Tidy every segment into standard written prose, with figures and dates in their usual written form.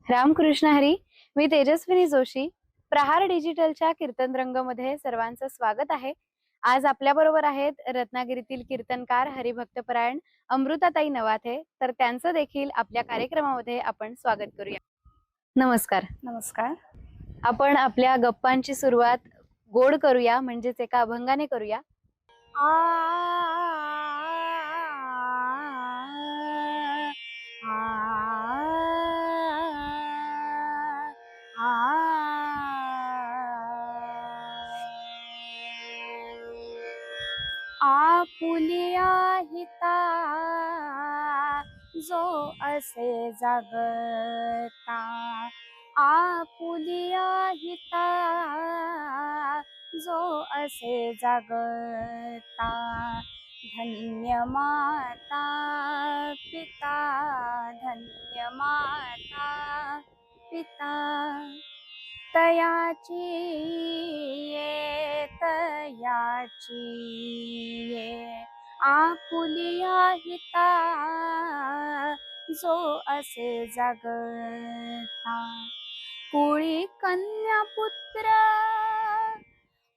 रामकृष्ण हरी. मी तेजस्विनी जोशी. प्रहार डिजिटलच्या कीर्तन रंगमध्ये सर्वांचं स्वागत आहे. आज आपल्या बरोबर आहेत रत्नागिरीतील कीर्तनकार हरिभक्तपरायण अमृताताई नवाथे. तर त्यांचं देखील आपल्या कार्यक्रमामध्ये आपण स्वागत करूया. नमस्कार. नमस्कार. आपण आपल्या गप्पांची सुरुवात गोड करूया, म्हणजेच एका अभंगाने करूया. आ आपुलिया हिता जो असे जागता, आपुलिया हिता जो असे जागता, धन्य माता पिता, धन्य माता पिता, तयाची ये तयाची ये, आपुलिया हिता जो असे जागता, कुळी कन्या पुत्र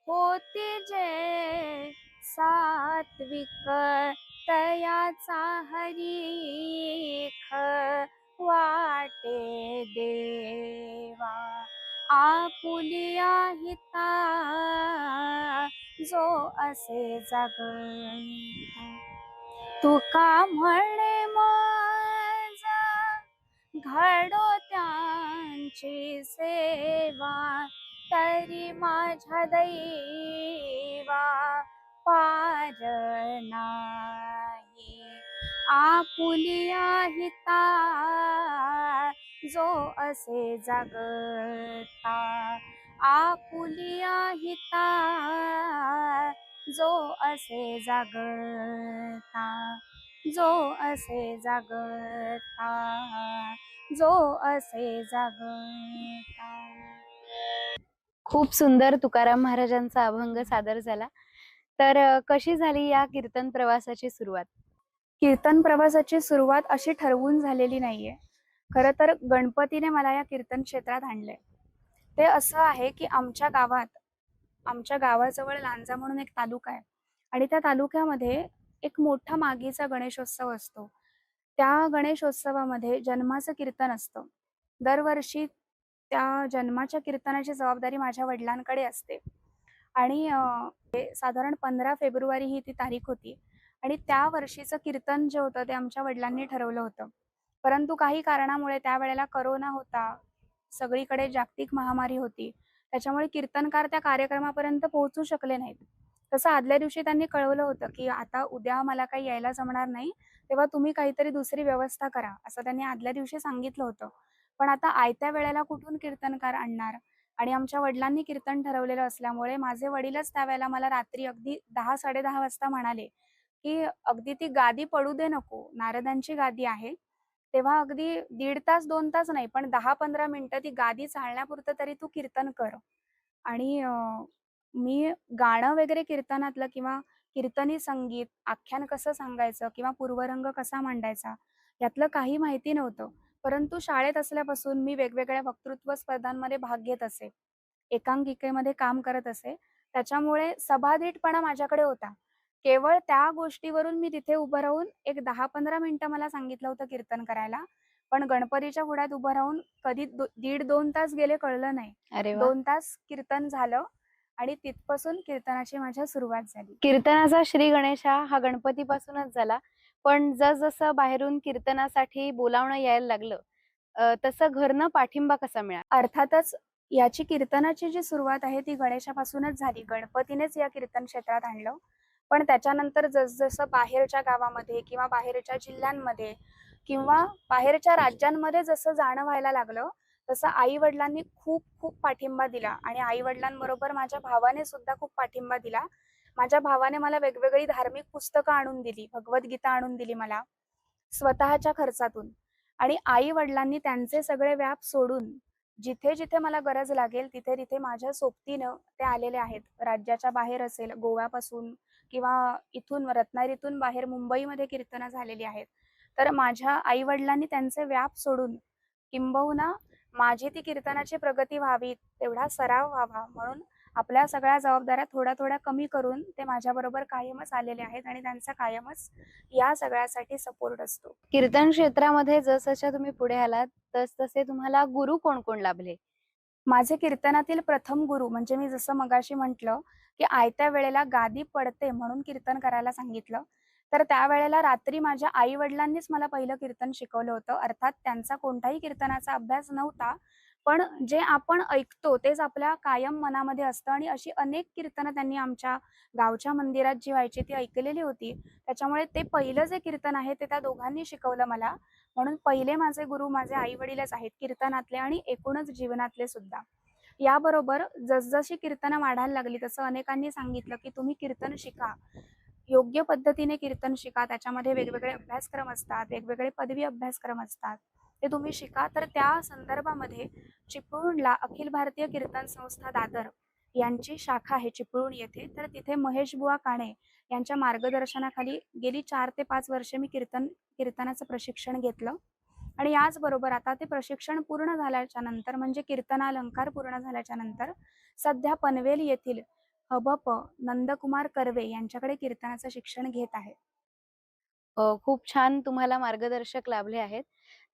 होती जे सात्विक, तयाचा हरीख वाटे देवा, आपुलिया हिता जो असे जागता, तुका म्हणे माझा घडो त्यांची सेवा, तरी माझ्या दैवा पार नाही, आपुलिया हिता जो असे जागता, आपुलिया हिता जो असे जागता, जो असे जागता, जो असे जागता. खूप सुंदर तुकाराम महाराजांचा अभंग सादर झाला. तर कशी झाली या कीर्तन प्रवासाची सुरुवात? कीर्तन प्रवासाची सुरुवात अशी ठरवून झालेली नाहीये. खरं तर गणपतीने मला या कीर्तन क्षेत्रात आणलंय. ते असं आहे की आमच्या गावाजवळ लांजा म्हणून एक तालुका आहे आणि त्या तालुक्यामध्ये एक मोठा मागीचा गणेशोत्सव असतो. त्या गणेशोत्सवामध्ये जन्माचं कीर्तन असतं. दरवर्षी त्या जन्माच्या कीर्तनाची जबाबदारी माझ्या वडिलांकडे असते आणि साधारण 15 फेब्रुवारी ही ती तारीख होती आणि त्या वर्षीचं कीर्तन जे होतं ते आमच्या वडिलांनी ठरवलं होतं. परंतु काही कारणामुळे त्यावेळेला कोरोना होता, सगळीकडे जागतिक महामारी होती. त्याच्यामुळे कीर्तनकार त्या कार्यक्रमापर्यंत पोहोचू शकले नाहीत. तसं आदल्या दिवशी त्यांनी कळवलं होतं, की आता उद्या मला काही यायला जमणार नाही, तेव्हा तुम्ही काहीतरी दुसरी व्यवस्था करा, असं त्यांनी आदल्या दिवशी सांगितलं होतं. पण आता आयत्या वेळेला कुठून कीर्तनकार आणणार आणि आमच्या वडिलांनी कीर्तन ठरवलेलं असल्यामुळे माझे वडीलच त्यावेळेला मला रात्री अगदी 10-10:30 वाजता म्हणाले, की "अगदी ती गादी पडू दे नको, नारदांची गादी आहे. तेव्हा अगदी 1.5 तास 2 तास नाही, पण 10-15 मिनिटं ती गादी चालण्यापुरतं तरी तू कीर्तन कर." आणि मी गाणं वगैरे कीर्तनातलं किंवा कीर्तनी संगीत, आख्यान कसं सांगायचं किंवा पूर्वरंग कसा मांडायचा, यातलं काही माहिती नव्हतं. परंतु शाळेत असल्यापासून मी वेगवेगळ्या वक्तृत्व स्पर्धांमध्ये भाग घेत असे. एकांकिकेमध्ये काम करत असे. त्याच्यामुळे सभाधीटपणा माझ्याकडे होता. केवळ त्या गोष्टीवरून मी तिथे उभं राहून एक 10-15 मिनिटं मला सांगितलं होतं कीर्तन करायला. पण गणपतीच्या पुढ्यात उभं राहून कधी 1.5-2 तास गेले कळलं नाही. अरे वा. 2 तास कीर्तन झालं आणि तिथपासून कीर्तनाची माझ्या सुरुवात झाली. कीर्तनाचा श्री गणेशा हा गणपतीपासूनच झाला. पण जसजसं बाहेरून कीर्तनासाठी बोलावणं यायला लागलं, तसं घरनं पाठिंबा कसा मिळाला? अर्थातच याची कीर्तनाची जी सुरुवात आहे ती गणेशापासूनच झाली. गणपतीनेच या कीर्तन क्षेत्रात आणलं. पण त्याच्यानंतर जसजसं बाहेरच्या गावामध्ये किंवा बाहेरच्या जिल्ह्यांमध्ये किंवा बाहेरच्या राज्यांमध्ये जसं जाणं व्हायला लागलं, तसं आई-वडिलांनी खूप पाठिंबा दिला आणि आई-वडिलांबरोबर माझ्या भावाने सुद्धा खूप पाठिंबा दिला. माझ्या भावाने मला वेगवेगळी धार्मिक पुस्तकं आणून दिली, भगवद्गीता आणून दिली मला स्वतःच्या खर्चातून आणि आई-वडिलांनी त्यांचे सगळे व्याप सोडून जिथे-जिथे मला गरज लागेल तिथे-तिथे माझ्या सोबतीनं ते आलेले आहेत. राज्याच्या बाहेर असेल, गोव्यापासून किंवा इथून रत्नागिरीतून बाहेर मुंबईमध्ये कीर्तनं झालेली आहेत. तर माझ्या आई-वडिलांनी त्यांचे व्याप सोडून किंबहुना माझी ती कीर्तनाची प्रगती व्हावी, तेवढा सराव व्हावा म्हणून आपल्या सगळ्या जबाबदाऱ्या थोड्या थोड्या कमी करून ते माझ्याबरोबर कायमच आलेले आहेत आणि त्यांचा कायमच या सगळ्यासाठी सपोर्ट असतो. कीर्तन क्षेत्रामध्ये जसजशा तुम्ही पुढे आलात तसतसे तुम्हाला गुरु कोण कोण लाभले? माझे कीर्तनातील प्रथम गुरु म्हणजे मी जसं मगाशी म्हटलं, की आयत्या वेळेला गादी पडते म्हणून कीर्तन करायला सांगितलं. तर त्यावेळेला रात्री माझ्या आई-वडिलांनीच मला पहिलं कीर्तन शिकवलं होतं. अर्थात त्यांचा कोणताही कीर्तनाचा अभ्यास नव्हता. पण जे आपण ऐकतो तेच आपल्या कायम मनामध्ये असतं आणि अशी अनेक कीर्तनं त्यांनी आमच्या गावच्या मंदिरात जी व्हायची ती ऐकलेली होती. त्याच्यामुळे ते पहिलं जे कीर्तन आहे ते त्या दोघांनी शिकवलं मला. म्हणून पहिले माझे गुरु माझे आई-वडीलच आहेत कीर्तनातले आणि एकूणच जीवनातले सुद्धा. याबरोबर जसजशी कीर्तनं वाढायला लागली तसं अनेकांनी सांगितलं, की तुम्ही कीर्तन शिका. योग्य पद्धतीने कीर्तन शिका. त्याच्यामध्ये वेगवेगळे अभ्यासक्रम असतात, वेगवेगळे पदवी अभ्यासक्रम असतात. ते तुम्ही शिका. तर त्या संदर्भामध्ये चिपळूणला अखिल भारतीय कीर्तन संस्था दादर यांची शाखा आहे चिपळूण येथे. तर तिथे महेश बुवा काणे यांच्या मार्गदर्शनाखाली गेली 4 ते 5 वर्षे मी कीर्तनाचं प्रशिक्षण घेतलं. आणि याचबरोबर आता ते प्रशिक्षण पूर्ण झाल्याच्या नंतर म्हणजे कीर्तनालंकार पूर्ण झाल्याच्या नंतर सध्या पनवेल येथील हबप नंदकुमार कर्वे यांच्याकडे कीर्तनाचं शिक्षण घेत आहे. खूप छान तुम्हाला मार्गदर्शक लाभले आहेत.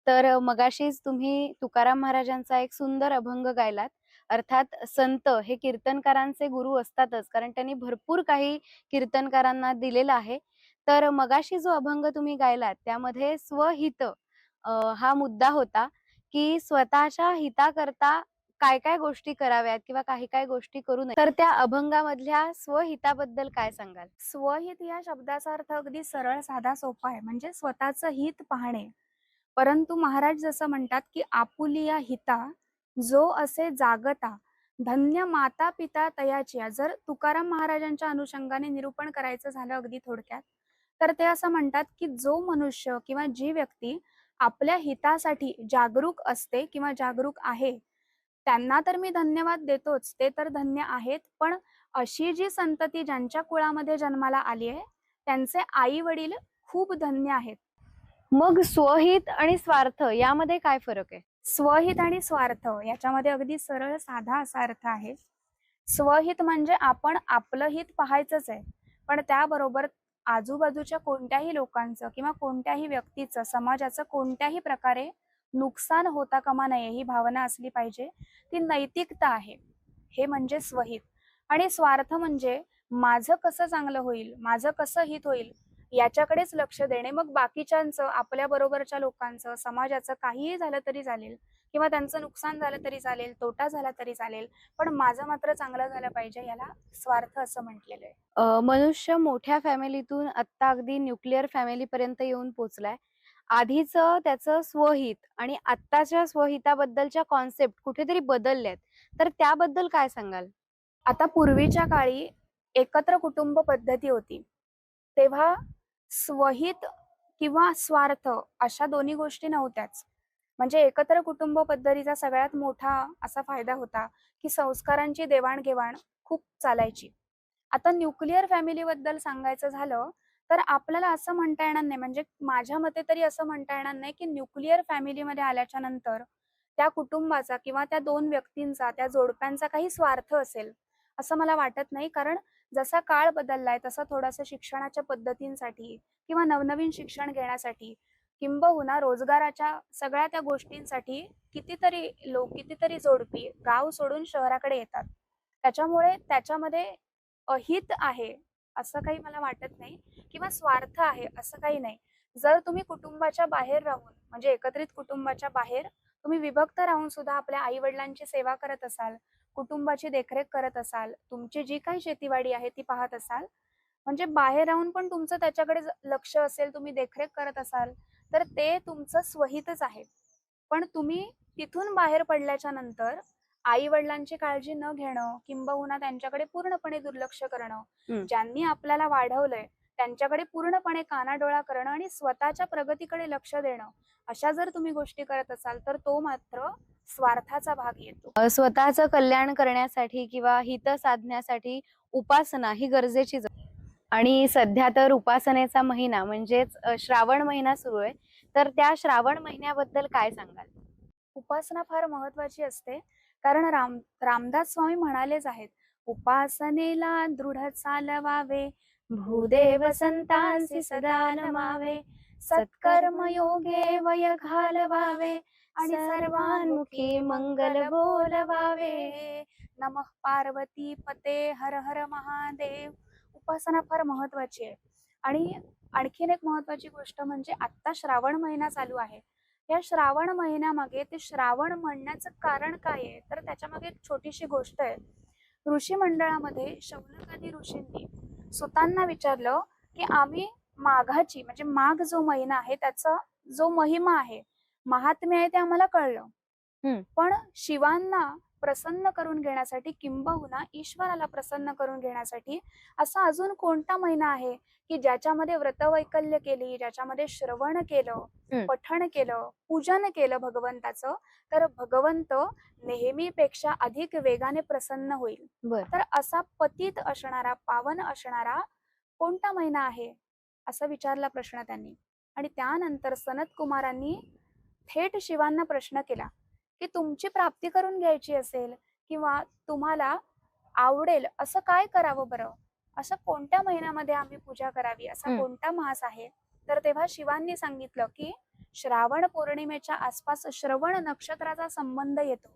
तर मगाशीच तुम्ही तुकाराम महाराजांचा एक सुंदर अभंग गायलात. अर्थात संत हे कीर्तनकारांचे गुरु असतातच, कारण त्यांनी भरपूर काही कीर्तनकारांना दिलेलं आहे. तर मगाशी जो अभंग तुम्ही गायलात त्यामध्ये स्वहित हा मुद्दा होता, की स्वतःच्या हिताकरता काय-काय गोष्टी कराव्यात किंवा काही-काही गोष्टी करू नये. तर त्या अभंगामधल्या स्वहिताबद्दल काय सांगाल? स्वहित या शब्दाचा अर्थ अगदी सरळ साधा सोपा आहे म्हणजे स्वतःचं हित पाहणे. परंतु महाराज जसं म्हणतात, की आपुलिया हिता जो असे जागता धन्य माता पिता तयाचिया. जर तुकाराम महाराजांच्या अनुषंगाने निरूपण करायचं झालं अगदी थोडक्यात, तर ते असं म्हणतात, की जो मनुष्य किंवा जी व्यक्ती आपल्या हितासाठी जागरूक असते किंवा जागरूक आहे, त्यांना तर मी धन्यवाद देतोच, ते तर धन्य आहेत. पण अशी जी संतती ज्यांच्या कुळामध्ये जन्माला आली आहे, त्यांचे आई-वडील खूप धन्य आहेत. मग स्वहित आणि स्वार्थ यामध्ये काय फरक आहे? स्वहित आणि स्वार्थ याच्यामध्ये अगदी सरळ साधा असा अर्थ आहे. स्वहित म्हणजे आपण आपलं हित पाहायचंच आहे. पण त्याबरोबर आजूबाजूच्या कोणत्याही लोकांचं किंवा कोणत्याही व्यक्तीचं, समाजाचं कोणत्याही प्रकारे नुकसान होता कामा नये ही भावना असली पाहिजे. ती नैतिकता आहे. हे म्हणजे स्वहित. आणि स्वार्थ म्हणजे माझं कसं चांगलं होईल, माझं कसं हित होईल याच्याकडेच लक्ष देणे. मग बाकीच्यांचं, आपल्या बरोबरच्या लोकांचं, समाजाचं काहीही झालं तरी चालेल किंवा त्यांचं नुकसान झालं तरी चालेल, तोटा झाला तरी चालेल, पण माझं मात्र चांगलं झालं पाहिजे, याला स्वार्थ असं म्हटलेलं आहे. मनुष्य मोठ्या फॅमिलीतून आत्ता अगदी न्यूक्लिअर फॅमिलीपर्यंत येऊन पोहोचलाय. आधीचं त्याचं स्वहित आणि आत्ताच्या स्वहिताबद्दलच्या कॉन्सेप्ट कुठेतरी बदलल्यात. तर त्याबद्दल काय सांगाल? आता पूर्वीच्या काळी एकत्र कुटुंब पद्धती होती. तेव्हा स्वहित किंवा स्वार्थ अशा दोन्ही गोष्टी नव्हत्याच. म्हणजे एकत्र कुटुंब पद्धतीचा सगळ्यात मोठा असा फायदा होता, की संस्कारांची देवाण-घेवाण खूप चालायची. आता न्यूक्लिअर फॅमिलीबद्दल सांगायचं झालं, तर आपल्याला असं म्हणता येणार नाही, म्हणजे माझ्या मते तरी असं म्हणता येणार नाही, की न्यूक्लिअर फॅमिलीमध्ये आल्याच्या नंतर त्या कुटुंबाचा किंवा त्या 2 व्यक्तींचा, त्या जोडप्यांचा काही स्वार्थ असेल, असं मला वाटत नाही. कारण जसा काळ बदललाय तसं थोडंसं शिक्षणाच्या पद्धतींसाठी किंवा नवनवीन शिक्षण घेण्यासाठी किंबहुना रोजगाराच्या सगळ्या त्या गोष्टींसाठी कितीतरी लोक, कितीतरी जोडपी गाव सोडून शहराकडे येतात. त्याच्यामुळे त्याच्यामध्ये अहित आहे असं काही मला वाटत नाही किंवा स्वार्थ आहे असं काही नाही. जर तुम्ही कुटुंबाच्या बाहेर राहून म्हणजे एकत्रित कुटुंबाच्या बाहेर तुम्ही विभक्त राहून सुद्धा आपल्या आई-वडिलांची सेवा करत असाल, कुटुंबाची देखरेख करत असाल, तुमची जी काही शेतीवाडी आहे ती पाहत असाल, म्हणजे बाहेर राहून पण तुमचं त्याच्याकडे लक्ष असेल, तुम्ही देखरेख करत असाल, तर ते तुमचं स्वहितच आहे. पण तुम्ही तिथून बाहेर पडल्याच्या नंतर आई-वडिलांची काळजी न घेणं किंबहुना त्यांच्याकडे पूर्णपणे दुर्लक्ष करणं, हं. ज्यांनी आपल्याला वाढवलंय त्यांच्याकडे पूर्णपणे कानाडोळा करणं आणि स्वतःच्या प्रगतीकडे लक्ष देणं, अशा जर तुम्ही गोष्टी करत असाल, तर तो मात्र स्वार्थाचा भाग येतो. स्वतःचं कल्याण करण्यासाठी किंवा हित साधण्यासाठी उपासना ही गरजेचीच आहे. आणि सध्या तर उपासनेचा महिना म्हणजेच श्रावण महिना सुरू आहे. तर त्या श्रावण महिन्याबद्दल काय सांगाल? उपासना फार महत्वाची असते. कारण रामदास स्वामी म्हणालेच आहेत, उपासनेला दृढ चालवावे, भूदेव संतांसी सदा नमावे, सत्कर्म योगे वय घालवावे, आणि सर्वांमुखी मंगल बोलवावे. नमः पार्वती पते हर हर महादेव. उपासना फार महत्वाची आहे. आणि आणखीन एक महत्वाची गोष्ट म्हणजे आता श्रावण महिना चालू आहे. या श्रावण महिन्यामागे ते श्रावण म्हणण्याचं कारण काय आहे, तर त्याच्यामागे एक छोटीशी गोष्ट आहे. ऋषी मंडळामध्ये शौनकादी ऋषींनी सुतांना विचारलं की आम्ही माघाची म्हणजे माघ जो महिना आहे त्याचा जो महिमा आहे, महात्म्य आहे, ते आम्हाला कळलं. पण शिवांना प्रसन्न करून घेण्यासाठी किंबहुना ईश्वराला प्रसन्न करून घेण्यासाठी असा अजून कोणता महिना आहे की ज्याच्यामध्ये व्रतवैकल्य केली, ज्याच्यामध्ये श्रवण केलं, पठण केलं, पूजन केलं भगवंताचं, तर भगवंत नेहमीपेक्षा अधिक वेगाने प्रसन्न होईल. तर असा पतित असणारा, पावन असणारा कोणता महिना आहे, असा विचारला प्रश्न त्यांनी. आणि त्यानंतर सनत कुमारांनी थेट शिवांना प्रश्न केला की तुमची प्राप्ती करून घ्यायची असेल किंवा तुम्हाला आवडेल असं काय करावं बरं, असं कोणत्या महिन्यामध्ये आम्ही पूजा करावी, असा कोणता मास आहे. तर तेव्हा शिवांनी सांगितलं की श्रावण पौर्णिमेच्या आसपास श्रवण नक्षत्राचा संबंध येतो.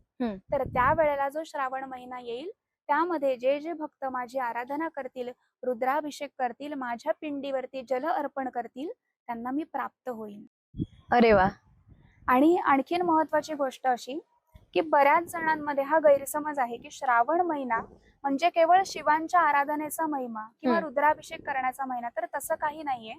तर त्यावेळेला जो श्रावण महिना येईल त्यामध्ये जे जे भक्त माझी आराधना करतील, रुद्राभिषेक करतील, माझ्या पिंडीवरती जल अर्पण करतील, त्यांना मी प्राप्त होईल. अरे वा. आणि आणखीन महत्वाची गोष्ट अशी की बऱ्याच जणांमध्ये हा गैरसमज आहे की श्रावण महिना म्हणजे केवळ शिवांच्या आराधनेचा महिमा किंवा रुद्राभिषेक करण्याचा महिना. तर तसं काही नाहीये.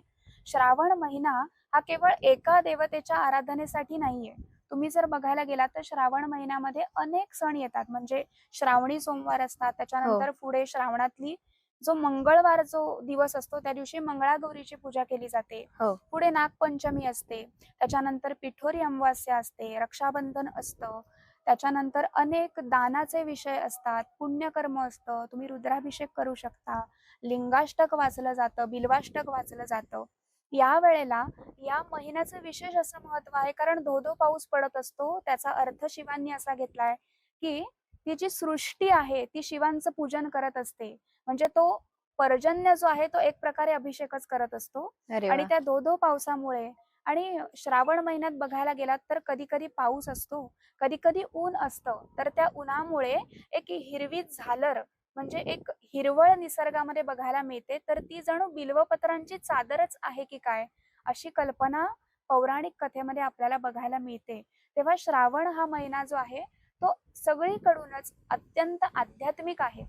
श्रावण महिना हा केवळ एका देवतेच्या आराधनेसाठी नाहीये. तुम्ही जर बघायला गेलात तर श्रावण महिन्यामध्ये अनेक सण येतात. म्हणजे श्रावणी सोमवार असतात, त्याच्यानंतर पुढे श्रावणातली जो मंगळवार जो दिवस असतो त्या दिवशी मंगळागौरीची पूजा केली जाते. पुढे नागपंचमी असते, त्याच्यानंतर पिठोरी अमावास्या असते, रक्षाबंधन असतं, त्याच्यानंतर अनेक दानाचे विषय असतात, पुण्यकर्म असतं, तुम्ही रुद्राभिषेक करू शकता, लिंगाष्टक वाचलं जातं, बिल्वाष्टक वाचलं जातं. या वेळेला या महिन्याचं विशेष असं महत्व आहे कारण धो धो पाऊस पडत असतो. त्याचा अर्थ शिवांनी असा घेतलाय की ती जी सृष्टी आहे ती शिवांचं पूजन करत असते. म्हणजे तो पर्जन्य जो आहे तो एक प्रकारे अभिषेकच करत असतो. आणि त्या धो धो पावसामुळे, आणि श्रावण महिन्यात बघायला गेलात तर कधी कधी पाऊस असतो, कधी कधी ऊन असतं, तर त्या उन्हामुळे एक हिरवी झालर म्हणजे एक हिरवळ निसर्गामध्ये बघायला मिळते. तर ती जणू बिल्वपत्रांची चादरच आहे की काय, अशी कल्पना पौराणिक कथेमध्ये आपल्याला बघायला मिळते. तेव्हा श्रावण हा महिना जो आहे तो सगळीकडूनच अत्यंत आध्यात्मिक आहे.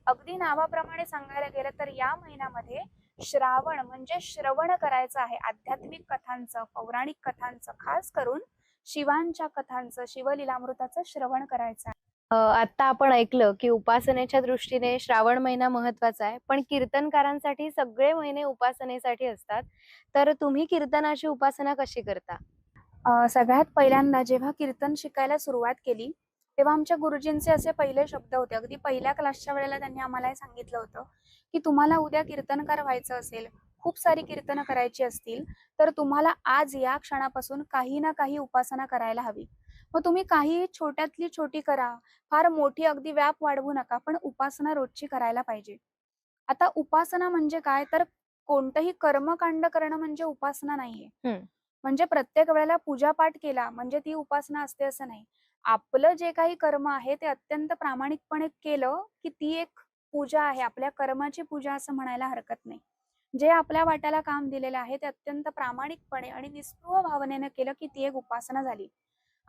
अगदी नावाप्रमाणे सांगायला गेलं तर या महिन्यामध्ये श्रावण म्हणजे श्रवण करायचं आहे आध्यात्मिक कथांचं, पौराणिक कथांचं, खास करून शिवांच्या कथांचं, शिवलीलामृताचं श्रवण करायचं आहे. आता आपण ऐकलं की उपासनेच्या दृष्टीने श्रावण महिना महत्वाचा आहे, पण कीर्तनकारांसाठी सगळे महिने उपासनेसाठी असतात. तर तुम्ही कीर्तनाची उपासना कशी करता? सगळ्यात पहिल्यांदा जेव्हा कीर्तन शिकायला सुरुवात केली तेव्हा आमच्या गुरुजींचे असे पहिले शब्द होते. अगदी पहिल्या क्लासच्या वेळेला त्यांनी आम्हाला हे सांगितलं होतं की तुम्हाला उद्या कीर्तनकार व्हायचं असेल, खूप सारी कीर्तनं करायची असतील, तर तुम्हाला आज या क्षणापासून काही ना काही उपासना करायला हवी. मग तुम्ही काही छोट्यातली छोटी करा, फार मोठी अगदी व्याप वाढवू नका, पण उपासना रोजची करायला पाहिजे. आता उपासना म्हणजे काय, तर कोणतंही कर्मकांड करणं म्हणजे उपासना नाहीये. म्हणजे प्रत्येक वेळेला पूजापाठ केला म्हणजे ती उपासना असते असं नाही. आपलं जे काही कर्म आहे ते अत्यंत प्रामाणिकपणे केलं की ती एक पूजा आहे, आपल्या कर्माची पूजा असं म्हणायला हरकत नाही. जे आपल्या वाट्याला काम दिलेलं आहे ते अत्यंत प्रामाणिकपणे आणि निस्पृह भावनेनं केलं की ती एक उपासना झाली.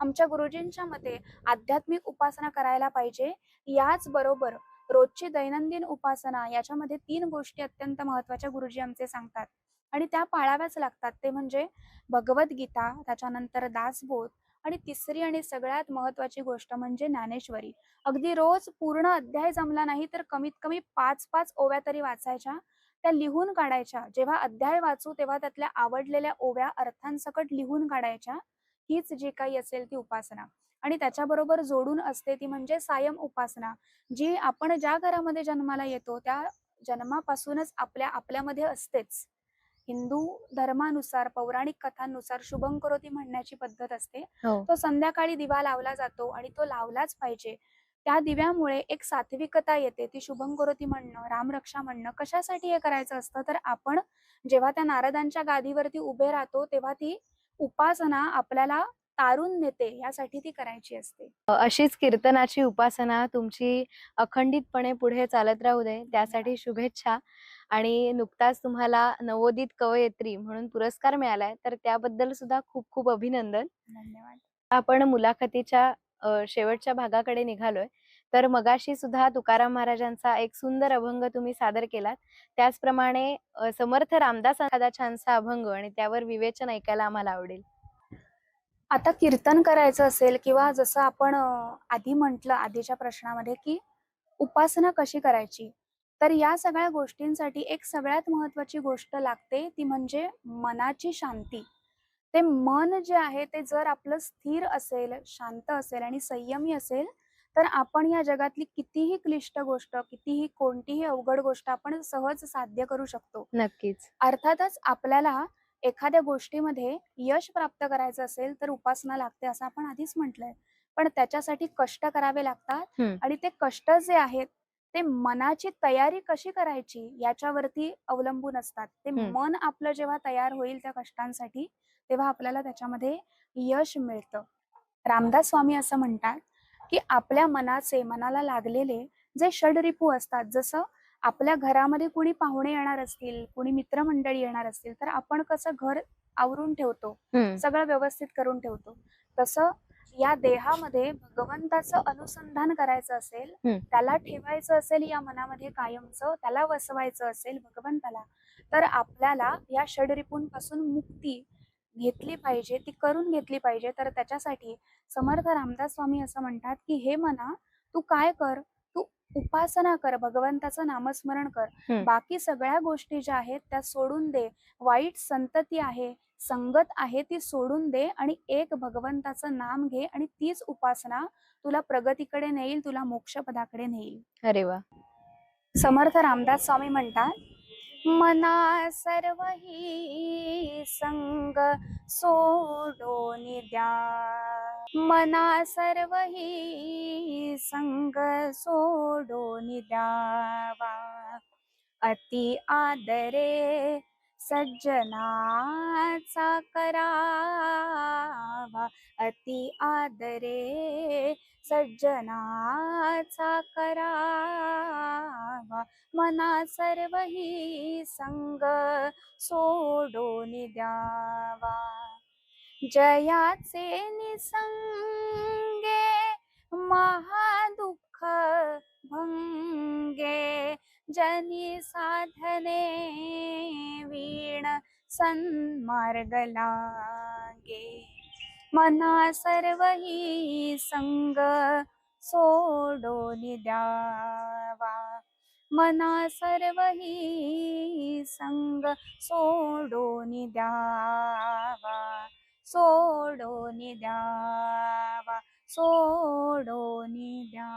आमच्या गुरुजींच्या मते आध्यात्मिक उपासना करायला पाहिजे. याच बरोबर रोजची दैनंदिन उपासना, याच्यामध्ये 3 गोष्टी अत्यंत महत्वाच्या गुरुजी आमचे सांगतात आणि त्या पाळाव्याच लागतात. ते म्हणजे भगवद्गीता, त्याच्यानंतर दासबोध, आणि तिसरी आणि सगळ्यात महत्वाची गोष्ट म्हणजे ज्ञानेश्वरी. अगदी रोज पूर्ण अध्याय जमला नाही तर कमीत कमी 5-5 ओव्या तरी वाचायच्या, त्या लिहून काढायच्या. जेव्हा अध्याय वाचू तेव्हा त्यातल्या आवडलेल्या ओव्या अर्थांसकट लिहून काढायच्या. हीच जी काही असेल ती उपासना. आणि त्याच्याबरोबर जोडून असते ती म्हणजे सायम उपासना, जी आपण ज्या घरामध्ये जन्माला येतो त्या जन्मापासूनच आपल्यामध्ये असतेच. हिंदू धर्मानुसार, पौराणिक कथांनुसार शुभंकरोती म्हणण्याची पद्धत असते. हो. तो संध्याकाळी दिवा लावला जातो आणि तो लावलाच पाहिजे. त्या दिव्यामुळे एक सात्विकता येते. ती शुभंकरोती म्हणणं, रामरक्षा म्हणणं कशासाठी हे करायचं असतं, तर आपण जेव्हा त्या नारदांच्या गादीवरती उभे राहतो, तेव्हा ती उपासना आपल्याला तारून नेते, यासाठी ती करायची असते. अशीच कीर्तनाची उपासना तुमची अखंडितपणे पुढे चालत राहू दे, त्यासाठी शुभेच्छा. आणि नुकताच तुम्हाला नवोदित कवयित्री म्हणून पुरस्कार मिळालाय, तर त्याबद्दल सुद्धा खूप खूप अभिनंदन. धन्यवाद. आपण मुलाखतीच्या शेवटच्या भागाकडे निघालोय. तर मगाशी सुद्धा तुकाराम महाराजांचा एक सुंदर अभंग तुम्ही सादर केलात. त्याचप्रमाणे समर्थ रामदास एखादा छानसा अभंग आणि त्यावर विवेचन ऐकायला आम्हाला आवडेल. आता कीर्तन करायचं असेल किंवा जसं आपण आधी म्हटलं आधीच्या प्रश्नामध्ये की उपासना कशी करायची, तर या सगळ्या गोष्टींसाठी एक सगळ्यात महत्वाची गोष्ट लागते, ती म्हणजे मनाची शांती. ते मन जे आहे ते जर आपलं स्थिर असेल, शांत असेल आणि संयमी असेल, तर आपण या जगातली कितीही क्लिष्ट गोष्ट, कितीही कोणतीही अवघड गोष्ट आपण सहज साध्य करू शकतो. नक्कीच. अर्थातच आपल्याला एखाद्या गोष्टीमध्ये यश प्राप्त करायचं असेल तर उपासना लागते, असं आपण आधीच म्हटलंय. पण त्याच्यासाठी कष्ट करावे लागतात हं. आणि ते कष्ट जे आहेत ते मनाची तयारी कशी करायची याच्यावरती अवलंबून असतात. ते हं. मन आपलं जेव्हा तयार होईल त्या कष्टांसाठी, तेव्हा आपल्याला त्याच्यामध्ये यश मिळतं. रामदास स्वामी असं म्हणतात, की आपल्या मनाला लागलेले जे षडरिपू असतात, जसं आपल्या घरामध्ये कुणी पाहुणे येणार असतील, कुणी मित्रमंडळी येणार असतील, तर आपण कसं घर आवरून ठेवतो, हं. सगळं व्यवस्थित करून ठेवतो. तसं या देहामध्ये भगवंताचं अनुसंधान करायचं असेल, हं. त्याला ठेवायचं असेल या मनामध्ये कायमचं, त्याला वसवायचं असेल भगवंताला, तर आपल्याला या षडरिपूंपासून मुक्ती घेतली पाहिजे, ती करून घेतली पाहिजे. तर त्याच्यासाठी समर्थ रामदास स्वामी असं म्हणतात, की हे मना तू काय कर, तू उपासना कर, भगवंताचं नामस्मरण कर. हं. बाकी सगळ्या गोष्टी ज्या आहेत त्या सोडून दे. वाईट संतती आहे, संगत आहे, ती सोडून दे आणि एक भगवंताचं नाम घे आणि तीच उपासना तुला प्रगतीकडे नेईल, तुला मोक्षपदाकडे नेईल. अरे वाह! समर्थ रामदास स्वामी म्हणतात, मना सर्व ही संग सोडून द्या, मना सर्व ही संग सोडून द्यावा, अति आदरे सज्जनाचा करावा, अति आदरे सज्जनाचा करावा, मना सर्व ही संग सोडून द्यावा. जयाचे निसंगे महादुःख भंगे, जनी साधने वीण सन्मार्ग लागे, मना सर्व ही संग सोडून द्यावा, मना सर्व ही संग सोडून द्यावा, सोडून द्यावा, सोडून द्यावा.